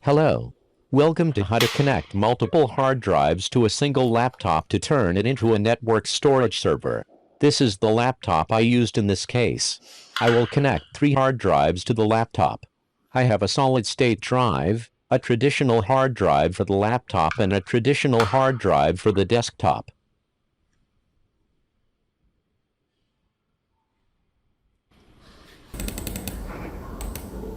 Hello. Welcome to how to connect multiple hard drives to a single laptop to turn it into a network storage server. This is the laptop I used in this case. I will connect 3 hard drives to the laptop. I have a solid-state drive, a traditional hard drive for the laptop and a traditional hard drive for the desktop.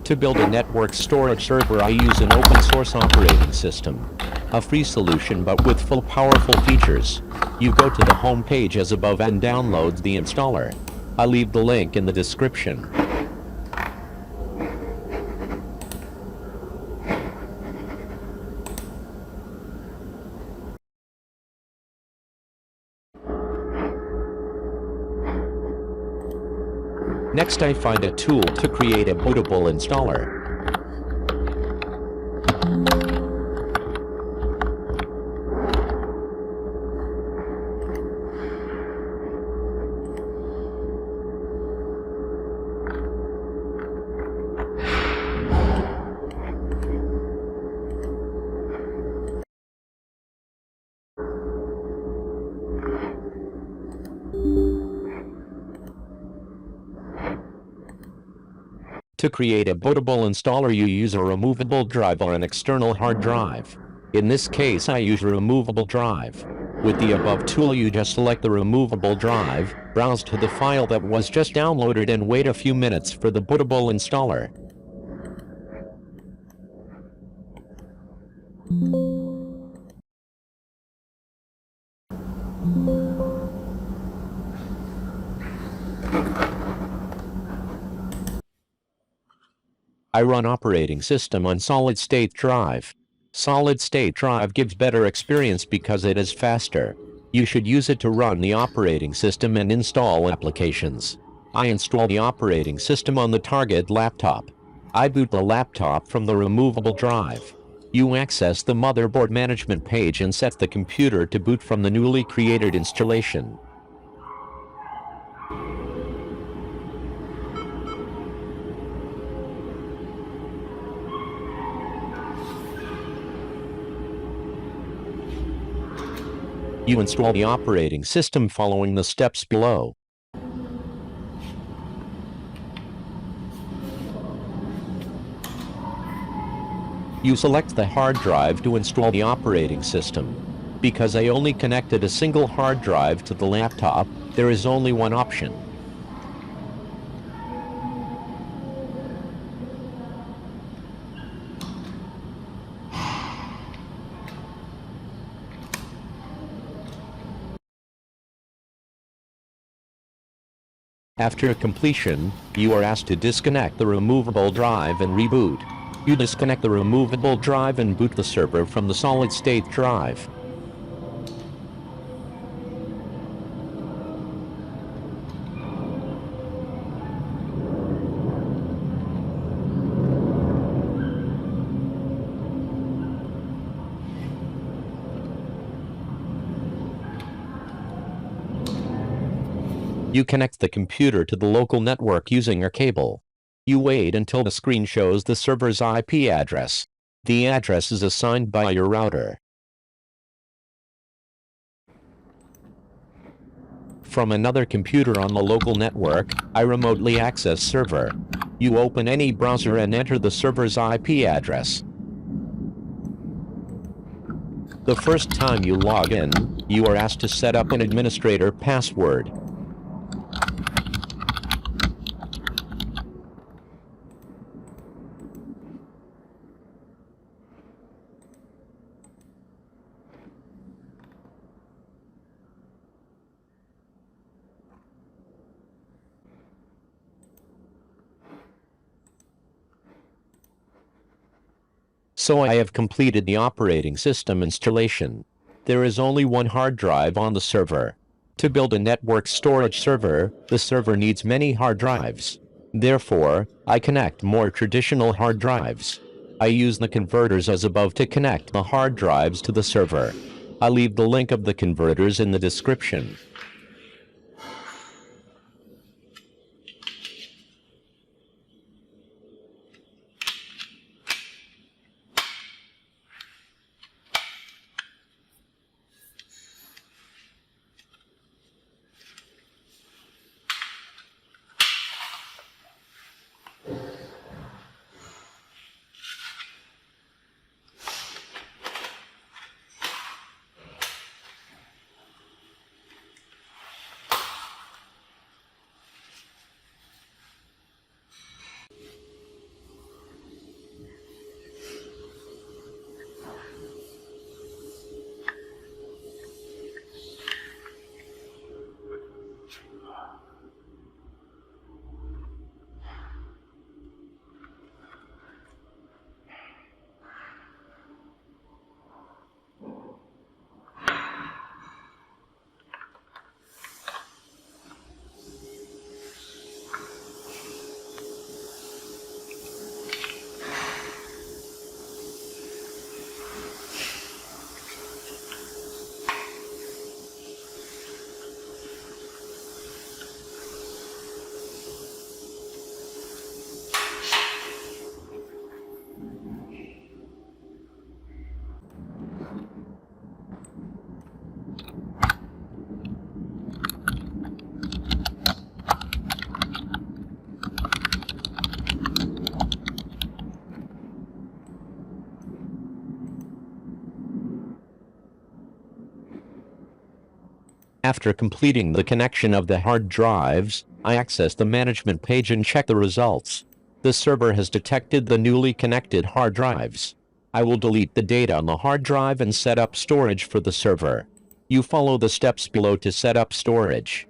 To build a network storage server, I use an open-source operating system. A free solution but with full powerful features. You go to the home page as above and download the installer. I leave the link in the description. Next, I find a tool to create a bootable installer. To create a bootable installer, you use a removable drive or an external hard drive. In this case, I use a removable drive. With the above tool, you just select the removable drive, browse to the file that was just downloaded and wait a few minutes for the bootable installer. I run operating system on solid-state drive. Solid-state drive gives better experience because it is faster. You should use it to run the operating system and install applications. I install the operating system on the target laptop. I boot the laptop from the removable drive. You access the motherboard management page and set the computer to boot from the newly created installation. You install the operating system following the steps below. You select the hard drive to install the operating system. Because I only connected a single hard drive to the laptop, there is only one option. After completion, you are asked to disconnect the removable drive and reboot. You disconnect the removable drive and boot the server from the solid-state drive. You connect the computer to the local network using a cable. You wait until the screen shows the server's IP address. The address is assigned by your router. From another computer on the local network, I remotely access server. You open any browser and enter the server's IP address. The first time you log in, you are asked to set up an administrator password. So I have completed the operating system installation. There is only one hard drive on the server. To build a network storage server, the server needs many hard drives. Therefore, I connect more traditional hard drives. I use the converters as above to connect the hard drives to the server. I leave the link of the converters in the description. After completing the connection of the hard drives, I access the management page and check the results. The server has detected the newly connected hard drives. I will delete the data on the hard drive and set up storage for the server. You follow the steps below to set up storage.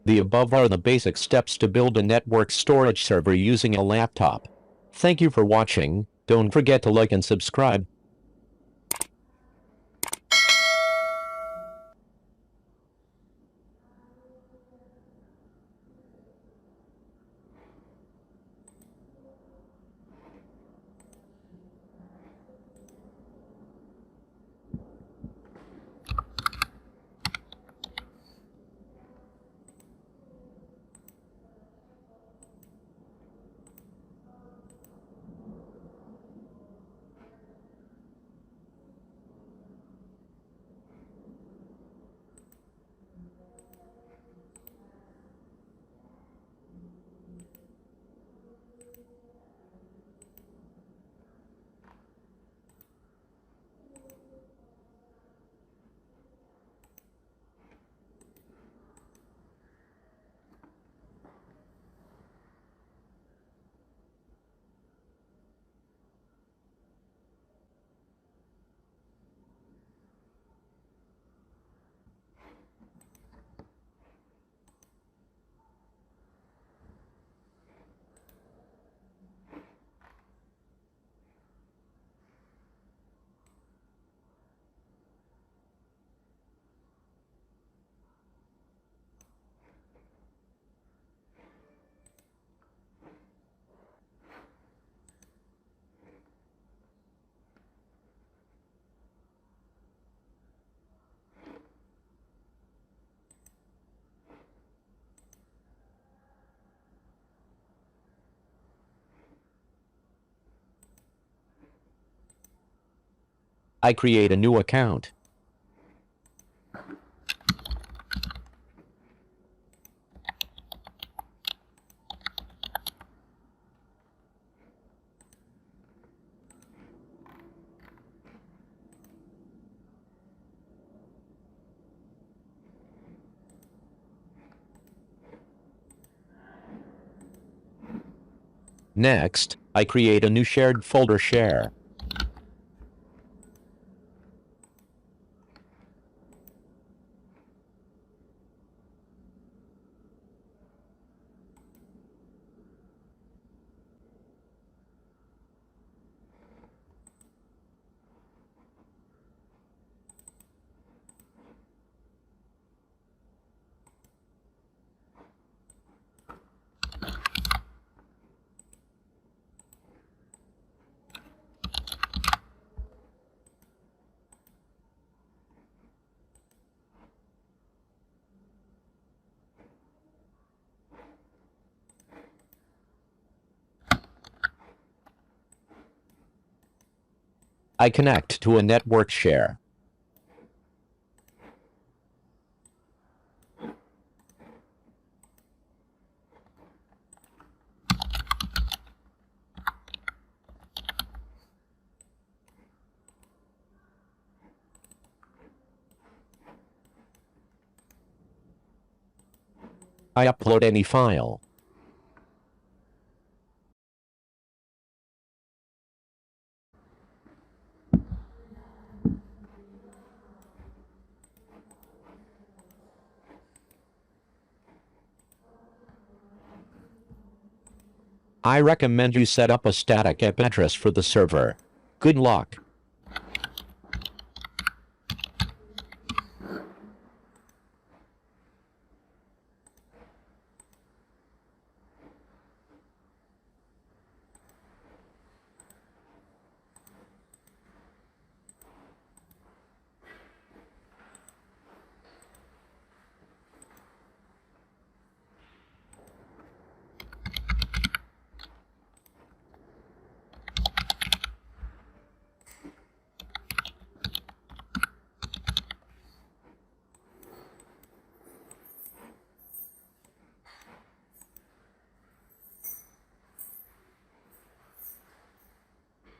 The above are the basic steps to build a network storage server using a laptop. Thank you for watching. Don't forget to like and subscribe. I create a new account. Next, I create a new shared folder share. I connect to a network share. I upload any file. I recommend you set up a static IP address for the server. Good luck.